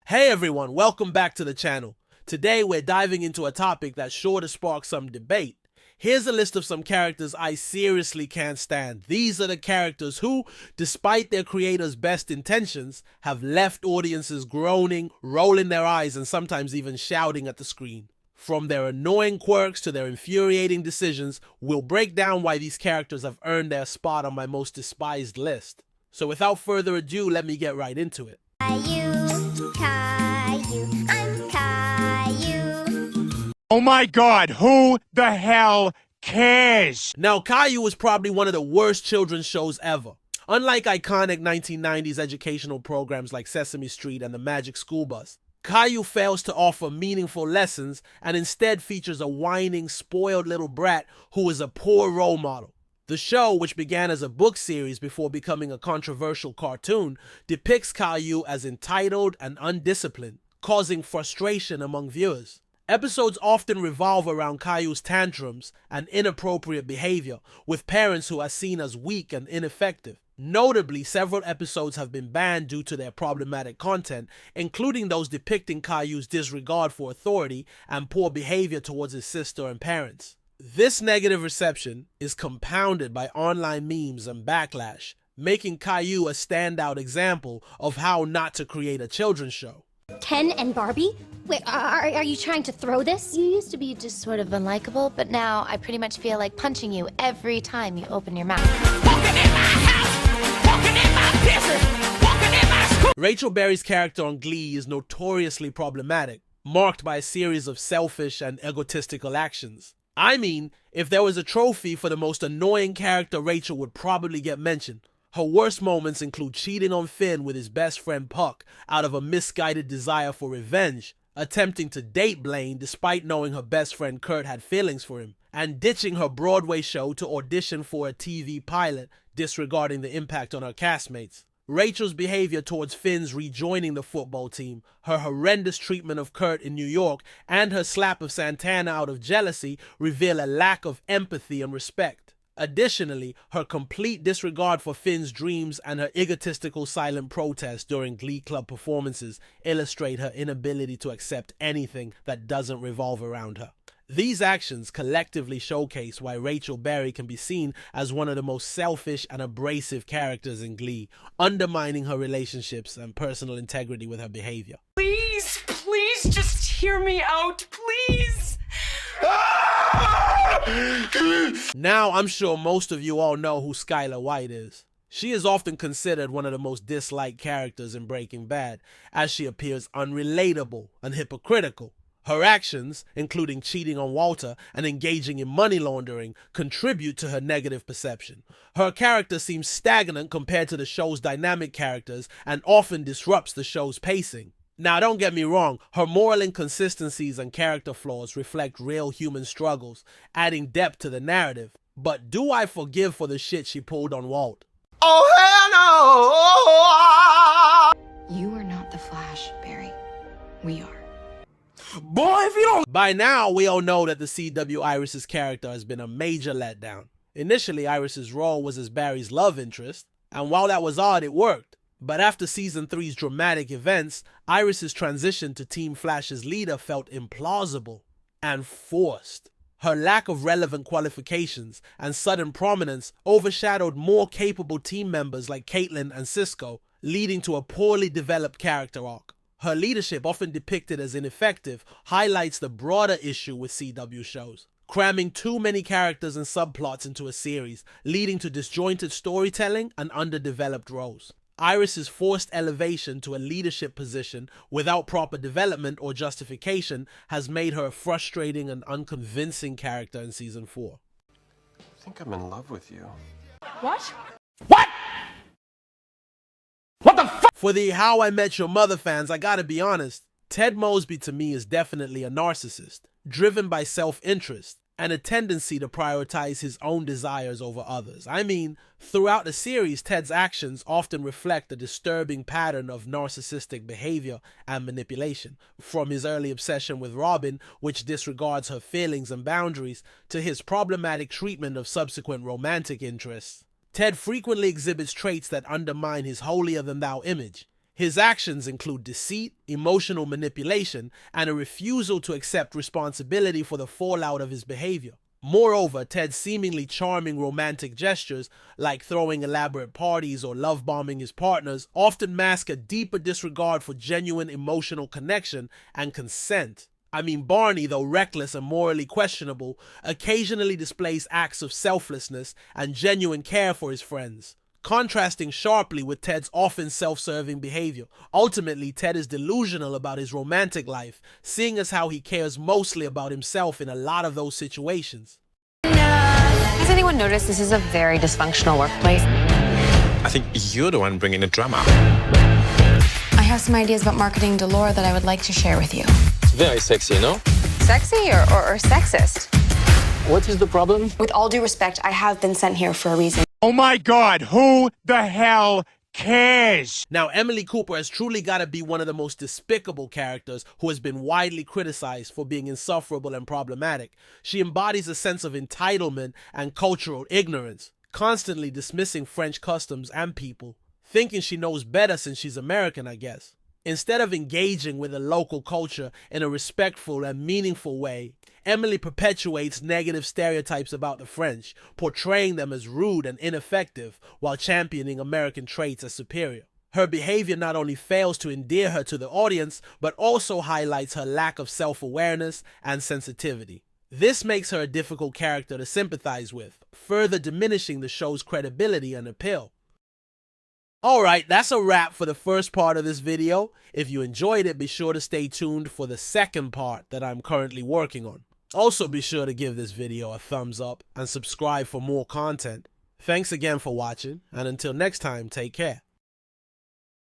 Hey everyone, welcome back to the channel. Today we're diving into a topic that's sure to spark some debate. Here's a list of some characters I seriously can't stand. These are the characters who, despite their creators' best intentions, have left audiences groaning, rolling their eyes, and sometimes even shouting at the screen. From their annoying quirks to their infuriating decisions, we'll break down why these characters have earned their spot on my most despised list. So without further ado, let me get right into it. Oh my god, who the hell cares? Now, Caillou was probably one of the worst children's shows ever. Unlike iconic 1990s educational programs like Sesame Street and the Magic School Bus, Caillou fails to offer meaningful lessons and instead features a whining, spoiled little brat who is a poor role model. The show, which began as a book series before becoming a controversial cartoon, depicts Caillou as entitled and undisciplined, causing frustration among viewers. Episodes often revolve around Caillou's tantrums and inappropriate behavior, with parents who are seen as weak and ineffective. Notably, several episodes have been banned due to their problematic content, including those depicting Caillou's disregard for authority and poor behavior towards his sister and parents. This negative reception is compounded by online memes and backlash, making Caillou a standout example of how not to create a children's show. Ken and Barbie? Wait, are you trying to throw this? You used to be just sort of unlikable, but now I pretty much feel like punching you every time you open your mouth. Walking in my house! Walking in my business! Walking in my school! Rachel Berry's character on Glee is notoriously problematic, marked by a series of selfish and egotistical actions. I mean, if there was a trophy for the most annoying character, Rachel would probably get mentioned. Her worst moments include cheating on Finn with his best friend Puck out of a misguided desire for revenge, attempting to date Blaine despite knowing her best friend Kurt had feelings for him, and ditching her Broadway show to audition for a TV pilot, disregarding the impact on her castmates. Rachel's behavior towards Finn's rejoining the football team, her horrendous treatment of Kurt in New York, and her slap of Santana out of jealousy reveal a lack of empathy and respect. Additionally, her complete disregard for Finn's dreams and her egotistical silent protest during Glee Club performances illustrate her inability to accept anything that doesn't revolve around her. These actions collectively showcase why Rachel Berry can be seen as one of the most selfish and abrasive characters in Glee, undermining her relationships and personal integrity with her behavior. Please, please just hear me out, please. Now, I'm sure most of you all know who Skylar White is. She is often considered one of the most disliked characters in Breaking Bad, as she appears unrelatable and hypocritical. Her actions, including cheating on Walter and engaging in money laundering, contribute to her negative perception. Her character seems stagnant compared to the show's dynamic characters and often disrupts the show's pacing. Now, don't get me wrong, her moral inconsistencies and character flaws reflect real human struggles, adding depth to the narrative. But do I forgive for the shit she pulled on Walt? Oh hell no! You are not the Flash, Barry. We are. Boy, if you don't... By now, we all know that the CW Iris's character has been a major letdown. Initially, Iris's role was as Barry's love interest, and while that was odd, it worked. But after Season 3's dramatic events, Iris's transition to Team Flash's leader felt implausible and forced. Her lack of relevant qualifications and sudden prominence overshadowed more capable team members like Caitlin and Cisco, leading to a poorly developed character arc. Her leadership, often depicted as ineffective, highlights the broader issue with CW shows, cramming too many characters and subplots into a series, leading to disjointed storytelling and underdeveloped roles. Iris's forced elevation to a leadership position without proper development or justification has made her a frustrating and unconvincing character in Season 4. I think I'm in love with you. What? What? What the fuck? For the How I Met Your Mother fans, I gotta be honest, Ted Mosby to me is definitely a narcissist, driven by self-interest and a tendency to prioritize his own desires over others. I mean, throughout the series, Ted's actions often reflect a disturbing pattern of narcissistic behavior and manipulation, from his early obsession with Robin, which disregards her feelings and boundaries, to his problematic treatment of subsequent romantic interests. Ted frequently exhibits traits that undermine his holier-than-thou image. His actions include deceit, emotional manipulation, and a refusal to accept responsibility for the fallout of his behavior. Moreover, Ted's seemingly charming romantic gestures, like throwing elaborate parties or love-bombing his partners, often mask a deeper disregard for genuine emotional connection and consent. I mean, Barney, though reckless and morally questionable, occasionally displays acts of selflessness and genuine care for his friends, contrasting sharply with Ted's often self-serving behavior. Ultimately, Ted is delusional about his romantic life, seeing as how he cares mostly about himself in a lot of those situations. Has anyone noticed this is a very dysfunctional workplace? I think you're the one bringing the drama. I have some ideas about marketing Delore that I would like to share with you. It's very sexy, no? Sexy or sexist? What is the problem? With all due respect, I have been sent here for a reason. Oh my God, who the hell cares? Now, Emily Cooper has truly got to be one of the most despicable characters who has been widely criticized for being insufferable and problematic. She embodies a sense of entitlement and cultural ignorance, constantly dismissing French customs and people, thinking she knows better since she's American, I guess. Instead of engaging with the local culture in a respectful and meaningful way, Emily perpetuates negative stereotypes about the French, portraying them as rude and ineffective while championing American traits as superior. Her behavior not only fails to endear her to the audience, but also highlights her lack of self-awareness and sensitivity. This makes her a difficult character to sympathize with, further diminishing the show's credibility and appeal. Alright, that's a wrap for the first part of this video. If you enjoyed it, be sure to stay tuned for the second part that I'm currently working on. Also be sure to give this video a thumbs up and subscribe for more content. Thanks again for watching, and until next time, take care.